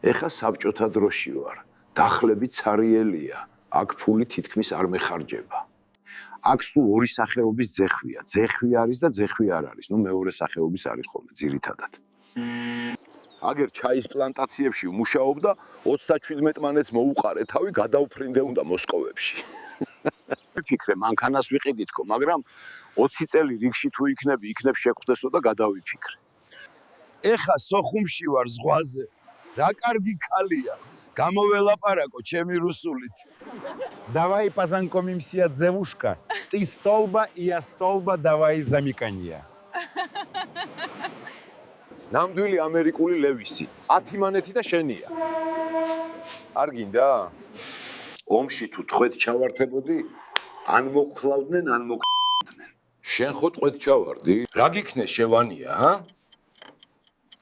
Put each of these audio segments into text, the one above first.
ეხა საბჭოთა დროში ვარ. დახლები ცარიელია. აქ ფული თითქმის არ მეხარჯება. აქ სულ ორი სახეობის ძეხვია. ძეხვი არის და ძეხვი არ არის. ნუ მეორე სახეობის არის ხოლმე ძირითადად. აგერ ჩაის პლანტაციებში ვმუშაობდა 37 მანეთს მოუყარე თავი გადავფრინდე უნდა მოსკოვებში. ვიფიქრე მანქანას ვიყიდით თქო, მაგრამ 20 წელი რიგში თუ იქნებ შეხვდესო და გადავიფიქრე. ეხა სოხუმში ვარ ზღვაზე. რა კარგი ქალია. გამოველაპარაკო ჩემი რუსულით. Давай познакомимся, девушка. Ты столба, и я столба, давай замикания. ნამდვილი ამერიკული ლევისი. 10 მანეთი და შენია. არ გინდა? ომში თუ ტყვედ ჩავართებოდი, ან მოგხლავდნენ, ან მოგხლავდნენ. შენ ხო ტყვედ ჩავარდი? რა გიქნეს შევანია, ჰა?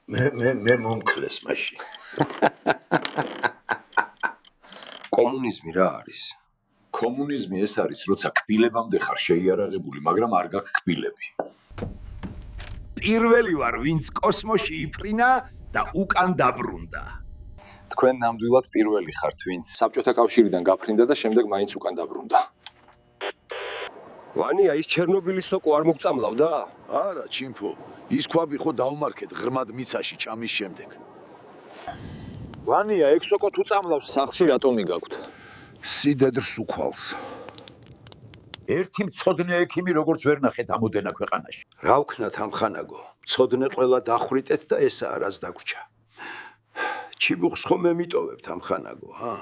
მე მომკლეს მაშინ. კომუნიზმი რა არის? კომუნიზმი ეს არის, როცა კბილებამდე ხარ შეიარაღებული, მაგრამ არ გაქვს კბილები. პირველი ვარ, ვინც კოსმოსში იფრინა და უკან დაბრუნდა. თქვენ ნამდვილად პირველი ხართ, ვინც საბჭოთა კავშირიდან გაფრინდა და შემდეგ მაინც უკან დაბრუნდა. ვანია, ის ჩერნობილის სოკო არ მოგწამლავდა? არა, ჩიმფო, ის ქვაბი ხო დავმარქეთ ღრმად მიცაში ჩამის შემდეგ. ვანია, ეგ სოკო თუ წამლავს, სახლში რატომი გაქვთ? სიდედრს უქვალს. ერთი მცოდნე ექიმი როგორც ვერ ნახეთ ამოდენა ქვეყანაში. რა ვქნათ ამ ხანაგო? მცოდნე ყველა დახვრიტეთ და ესაა რაც დაგვრჩა. ჩიბუხს ხომ მემიტოვებთ ამ ხანაგო, ჰა?